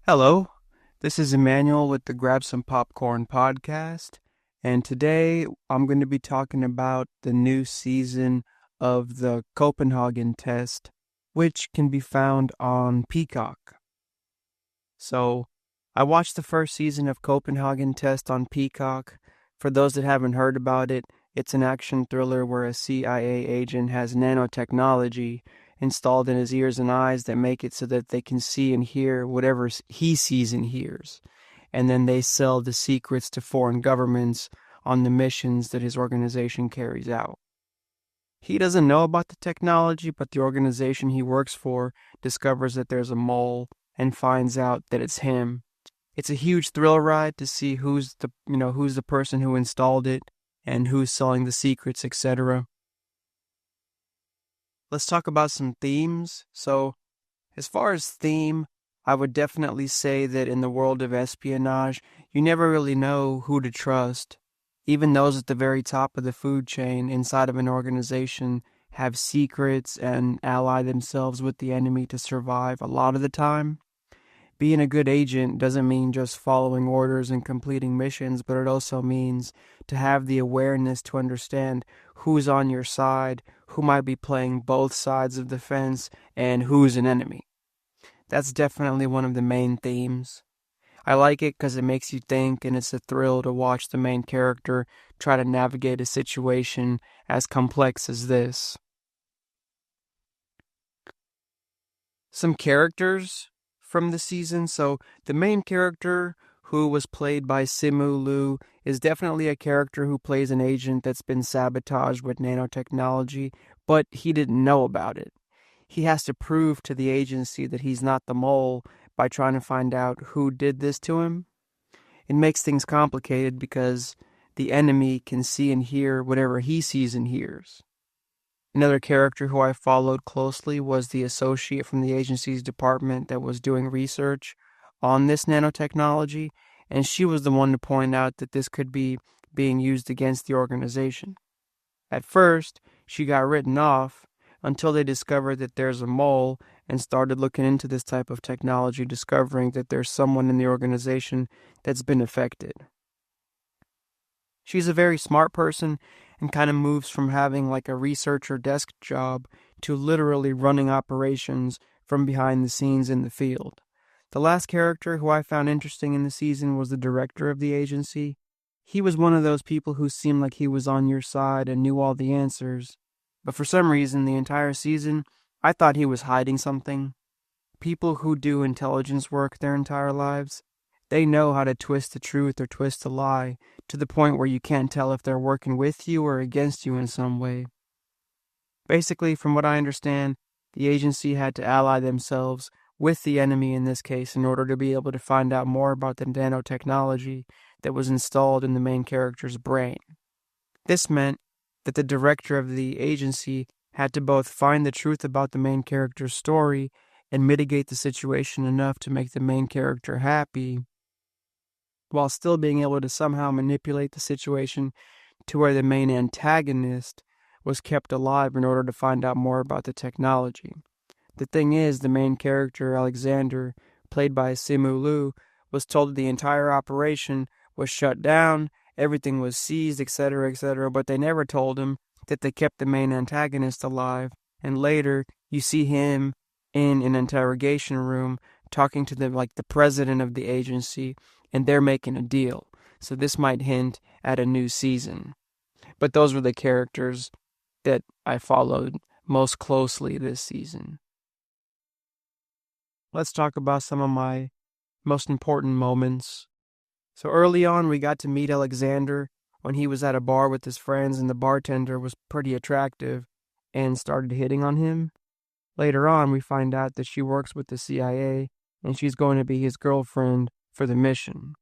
Hello, this is Emmanuel with the Grab Some Popcorn podcast, and today I'm going to be talking about the new season of the Copenhagen Test, which can be found on Peacock. So, I watched the first season of Copenhagen Test on Peacock. For those that haven't heard about it, it's an action thriller where a CIA agent has nanotechnology installed in his ears and eyes that make it so that they can see and hear whatever he sees and hears. And then they sell the secrets to foreign governments on the missions that his organization carries out. He doesn't know about the technology, but the organization he works for discovers that there's a mole and finds out that it's him. It's a huge thrill ride to see who's the person who installed it and who's selling the secrets, etc. Let's talk about some themes. So, as far as theme, I would definitely say that in the world of espionage, you never really know who to trust. Even those at the very top of the food chain inside of an organization have secrets and ally themselves with the enemy to survive a lot of the time. Being a good agent doesn't mean just following orders and completing missions, but it also means to have the awareness to understand who's on your side, who might be playing both sides of the fence, and who's an enemy. That's definitely one of the main themes. I like it because it makes you think, and it's a thrill to watch the main character try to navigate a situation as complex as this. Some characters from the season. So the main character, who was played by Simu Liu, is definitely a character who plays an agent that's been sabotaged with nanotechnology, but he didn't know about it. He has to prove to the agency that he's not the mole by trying to find out who did this to him. It makes things complicated because the enemy can see and hear whatever he sees and hears. Another character who I followed closely was the associate from the agency's department that was doing research on this nanotechnology, and she was the one to point out that this could be being used against the organization. At first, she got written off until they discovered that there's a mole and started looking into this type of technology, discovering that there's someone in the organization that's been affected. She's a very smart person and kind of moves from having like a researcher desk job to literally running operations from behind the scenes in the field. The last character who I found interesting in the season was the director of the agency. He was one of those people who seemed like he was on your side and knew all the answers, but for some reason the entire season I thought he was hiding something. People who do intelligence work their entire lives, they know how to twist the truth or twist a lie to the point where you can't tell if they're working with you or against you in some way. Basically, from what I understand, the agency had to ally themselves with the enemy in this case in order to be able to find out more about the nanotechnology that was installed in the main character's brain. This meant that the director of the agency had to both find the truth about the main character's story and mitigate the situation enough to make the main character happy, while still being able to somehow manipulate the situation to where the main antagonist was kept alive in order to find out more about the technology. The thing is, the main character, Alexander, played by Simu Liu, was told that the entire operation was shut down, everything was seized, etc., etc., but they never told him that they kept the main antagonist alive, and later you see him in an interrogation room talking to the president of the agency, and they're making a deal. So this might hint at a new season. But those were the characters that I followed most closely this season. Let's talk about some of my most important moments. So early on, we got to meet Alexander when he was at a bar with his friends, and the bartender was pretty attractive and started hitting on him. Later on, we find out that she works with the CIA, and she's going to be his girlfriend for the mission.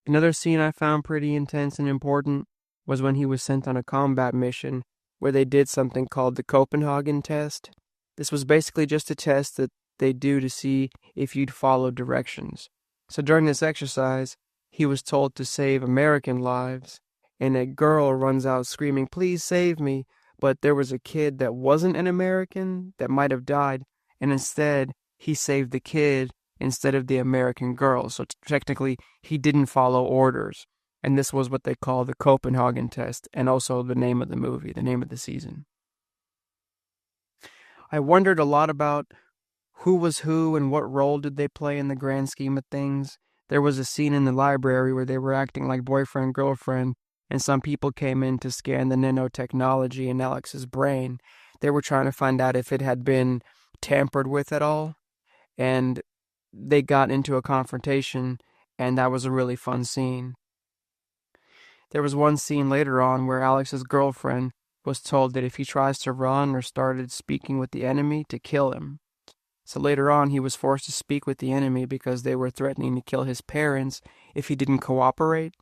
Another scene I found pretty intense and important was when he was sent on a combat mission where they did something called the Copenhagen Test. This was basically just a test that they do to see if you'd follow directions. So during this exercise, he was told to save American lives, and a girl runs out screaming, "Please save me," but there was a kid that wasn't an American that might have died, and instead he saved the kid instead of the American girl. So technically, he didn't follow orders. And this was what they call the Copenhagen Test, and also the name of the movie, the name of the season. I wondered a lot about who was who and what role did they play in the grand scheme of things. There was a scene in the library where they were acting like boyfriend, girlfriend, and some people came in to scan the nanotechnology in Alex's brain. They were trying to find out if it had been tampered with at all, and they got into a confrontation, and that was a really fun scene. There was one scene later on where Alex's girlfriend was told that if he tries to run or started speaking with the enemy, to kill him. So later on, he was forced to speak with the enemy because they were threatening to kill his parents if he didn't cooperate.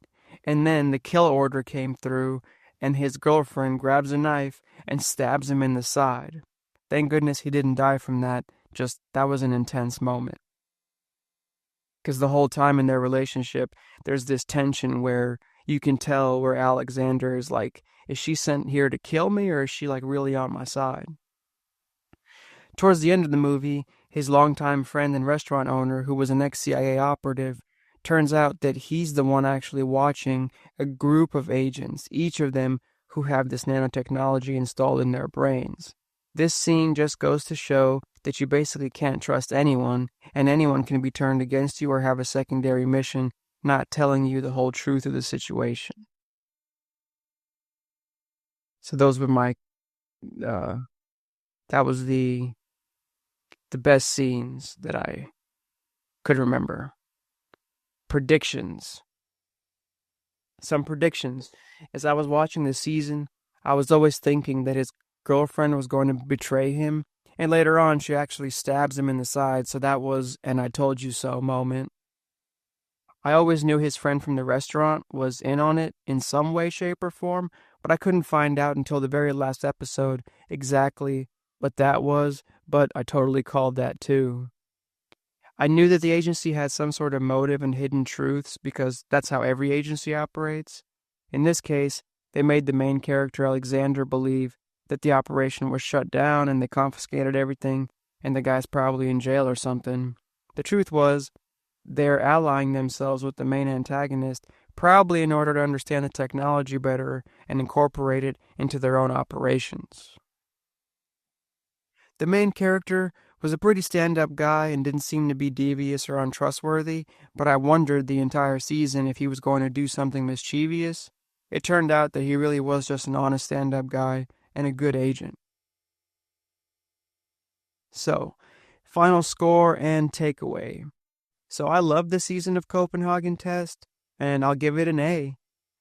And then the kill order came through, and his girlfriend grabs a knife and stabs him in the side. Thank goodness he didn't die from that. Just, that was an intense moment. Because the whole time in their relationship, there's this tension where you can tell where Alexander is like, is she sent here to kill me, or is she like really on my side? Towards the end of the movie, his longtime friend and restaurant owner, who was an ex-CIA operative, turns out that he's the one actually watching a group of agents, each of them who have this nanotechnology installed in their brains. This scene just goes to show that you basically can't trust anyone, and anyone can be turned against you or have a secondary mission not telling you the whole truth of the situation. So those were my, that was the best scenes that I could remember. Predictions. Some predictions. As I was watching this season, I was always thinking that his girlfriend was going to betray him, and later on she actually stabs him in the side, so that was an I told you so moment. I always knew his friend from the restaurant was in on it in some way, shape, or form, but I couldn't find out until the very last episode exactly what that was, but I totally called that too. I knew that the agency had some sort of motive and hidden truths because that's how every agency operates. In this case, they made the main character Alexander believe that the operation was shut down and they confiscated everything and the guy's probably in jail or something. The truth was, they're allying themselves with the main antagonist, probably in order to understand the technology better and incorporate it into their own operations. The main character was a pretty stand-up guy and didn't seem to be devious or untrustworthy, but I wondered the entire season if he was going to do something mischievous. It turned out that he really was just an honest stand-up guy and a good agent. So, final score and takeaway. So I love the season of Copenhagen Test, and I'll give it an A.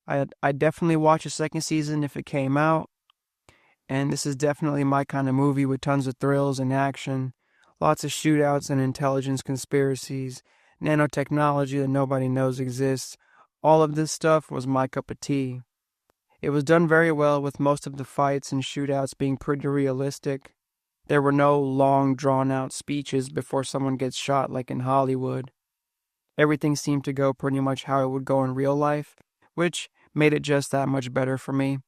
I'd definitely watch a second season if it came out, and this is definitely my kind of movie with tons of thrills and action, lots of shootouts and intelligence conspiracies, nanotechnology that nobody knows exists. All of this stuff was my cup of tea. It was done very well, with most of the fights and shootouts being pretty realistic. There were no long, drawn-out speeches before someone gets shot like in Hollywood. Everything seemed to go pretty much how it would go in real life, which made it just that much better for me.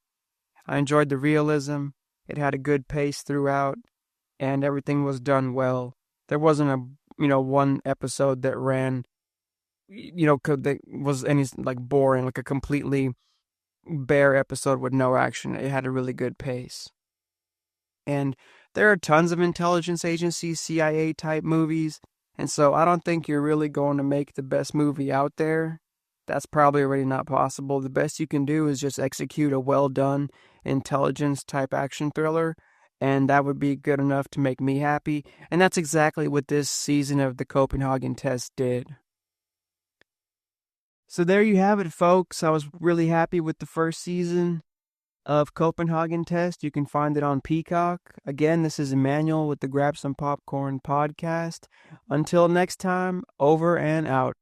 I enjoyed the realism, it had a good pace throughout, and everything was done well. There wasn't one episode that ran, that was any, boring, like a completely bare episode with no action. It had a really good pace. And there are tons of intelligence agency, CIA-type movies, and so I don't think you're really going to make the best movie out there. That's probably already not possible. The best you can do is just execute a well-done intelligence-type action thriller, and that would be good enough to make me happy, and that's exactly what this season of the Copenhagen Test did. So there you have it, folks. I was really happy with the first season of Copenhagen Test. You can find it on Peacock. Again, this is Emmanuel with the Grab Some Popcorn podcast. Until next time, over and out.